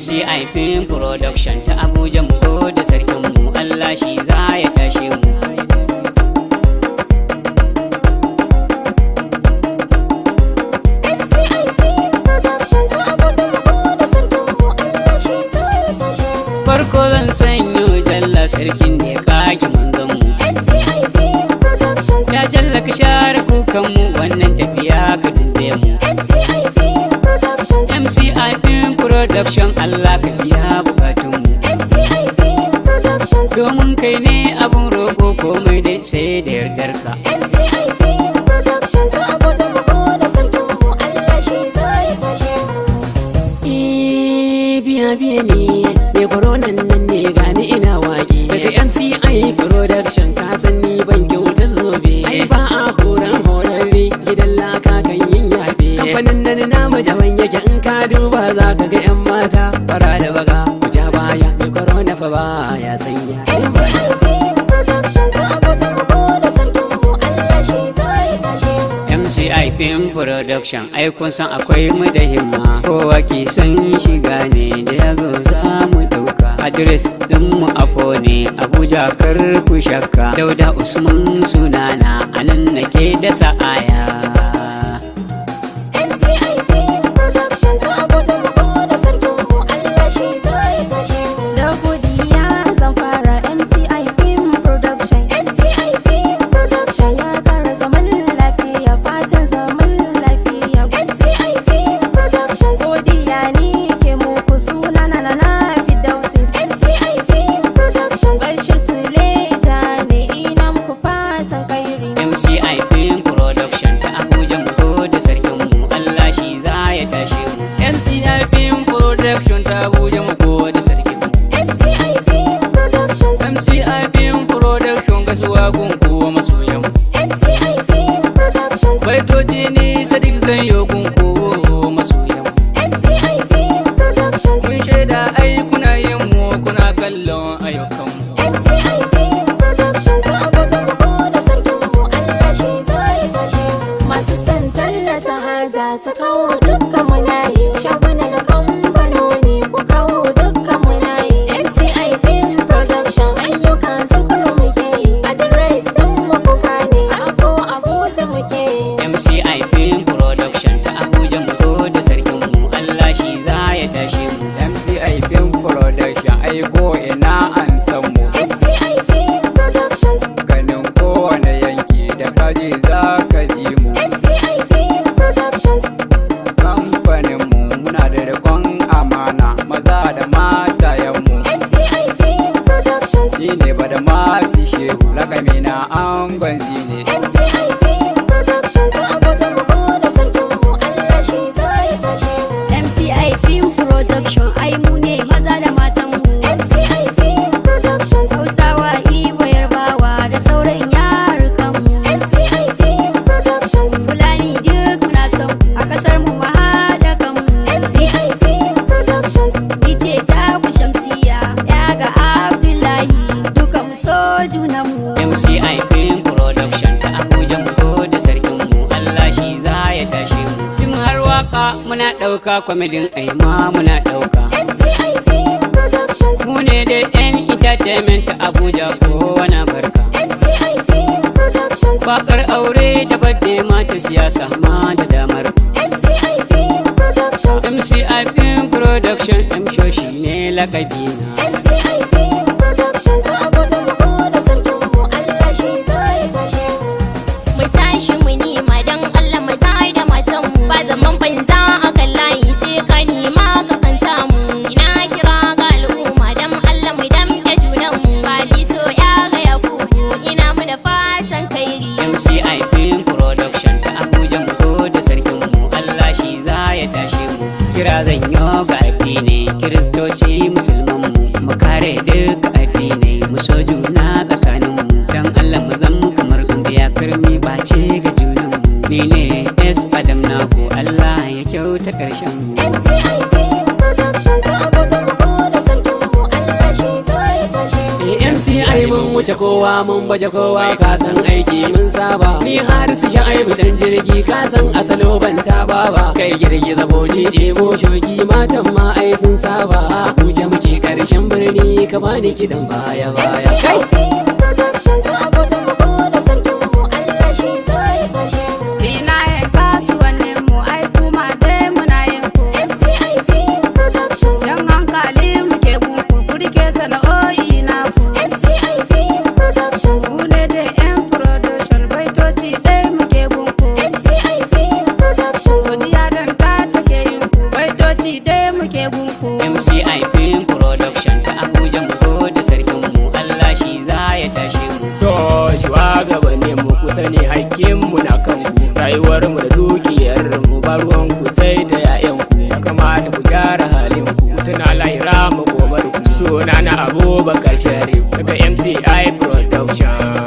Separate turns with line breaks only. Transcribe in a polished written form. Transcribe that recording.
MCI Film Production ta Abuja mu zo da sarkin mu Allah shi za ya tashe mu.
MCI Film Production ta Abuja mu zo da sarkin mu Allah shi za ya tashe mu.
Farko zan sanyo jalla sarkin da ya kage manzon mu.
MCI Film Production
Ya jalla ka share kukan mu wannan tafiya ka dinde mu.
MCI Film Production
MCI Film Production Allah ka biya bukatun mu.
MCI Film Production
Domin kai ne abun roƙo komai dai sai da yardar ka.
MCI Film Production ta Abuja mu zo da sarkin mu Allah shi za ya tashe mu.
Biya ne mai koronan nan ne gani ina wage daga MCI Production ka san ni ban kyauta zobe ai ba a horan horarre gidan laka kan yin yabe kamfanin nan namu da ban yake in ka duba za ka ga yan mata fara da baga ja baya mai korona fa ba ya sanya
MCI Film Production ta Abuja mu zo da sarkin mu Allah shi za ya tashe mu.
MCI Film Production ai kun san akwai mu da himma kowa ke son shiga ne da ya zo za mu dauka adres din mu afo ne Abuja kar ku shakka Dauda Usman sunana anan nake da sa'aya.
MCI Film Production ta Abuja mu zo da sarkin mu Allah shi za ya tashe mu. Da godiya zan fara MCI Film Production. MCI Film Production ya kara zaman lafiya fatan zaman lafiya. MCI Film Production godiya ni ke muku suna na Fidausi. MCI Film Production Bashir Suleja ne ina muku fatan kairi.
MCI Film Production ta Abuja mu zo da sarkin mu Allah shi za ya tashe mu. MCI Film Production ta Abuja mu zo da sarkin mu.
MCI Film Production
MCI Film Production kasuwa gun kowa masoyan mu.
MCI Film Production
Baitoci ni Sadiq zan yo gun kowa masoyan mu.
MCI Film Production
Kun shaida ai kuna yin mu kuna kallon ayyukan mu.
MCI Film Production ta Abuja mu zo da sarkin mu Allah shi za ya tashe mu. Masu son tallata haja su kawo dukkan munayi shaguna da kamfanoni ku kawo dukkan munayi. MCI Film Production ayyuka su kuro muke yi adres din mu kuka ne a Abuja muke yi.
MCI Film Production ta Abuja mu zo da sarkin mu Allah shi za ya tashe mu. MCI Film Production ai ko ina an san mu.
MCI Film Production
Ganin kowane yanki da kaji za ka ji mu.
MCI Film Production
Kamfanin mu muna da rikon amana maza da matayen mu.
MCI Film Production
Ni ne ba da masu shehu lakami na angon zine.
MCI Film Production ta Abuja mu zo da sarkin mu Allah shi za ya tashe mu.
MCI Film Production ai mu ne maza da matan mu.
MCI Film Production
Hausawa, Igbo, Yarbawa da sauran yarukan mu.
MCI Film Production
Fulani duk muna son ku a kasar mu mu haɗa kan mu.
MCI Film Production
Ni ce ta ku Shamsiya ya ga Abdullahi duka mu so junan mu.
MCI Film Production ta Abuja mu zo da sarkin mu Allah shi za ya tashe mu. Tun har waka muna ɗauka kwamedin aima muna ɗauka.
MCI Film Production
Mu ne da yan entertainment ta Abuja kowane barka.
MCI Film Production
Bakar aure da badde mata siyasa ma da damar.
MCI Film Production
MCI Film Production M-Shoshi ne lakabi na.
MCI Film Production ta Abuja mu zo da sarkin mu Allah shi za ya tashe mu.
Mu tashi mu nima don Allah maza da matan mu ba zaman banza a kan layi sai ka nima ka kan samu. Ina kira ga al'umma don Allah mu damke junan mu ba liso ya ga ya kuku ina muna fatan kairi.
MCI Film Production ta Abuja mu zo da sarkin mu Allah shi za ya tashe mu. Kira zan yo ga addini Kiristoci musulman mu mu kare duk addinai mu so juna tsakanin mu dan Allah mu zam kamar kungiya karmi ba ce ga junan mu. Ni ne S Adam naku Allah ya kyauta karshen mu.
MCI Film Production ta Abuja mu zo da sarkin mu Allah shi za ya tashe mu.
MCI mun wuce kowa mun baje kowa ka san aiki mun saba ni Harisu Shaibu dan jirgi ka san asalo ban taba ba kai girgiza bodi ɗebo shoki matan ma ai sun saba Abuja muke karshen birni ka bani kidan baya baya
MCIP production ta Abuja mu gode sarkin mu Allah shi zai tashe mu.
Ina yin kasuwannin mu ai kuma dai muna yin ku.
MCIP production
Jan hankali muke bunku ku rike sana'o'i na ku.
MCIP production
Mu ne da yan production baitoci dai muke bunku.
MCIP production
Godiya dan ta take yin ku baitoci dai muke bunku.
MCIP production ta Abuja mu gode sarkin mu Allah shi za ya tashe mu.
to shugabannin mu ku sani hakkin mu na kanku rayuwar mu da dukiyar mu ba ruwan ku sai da yayan ku ya kamata ku gyara halin ku tuna lahira mu gobar ku suna na Abubakar Sharif daga MCI production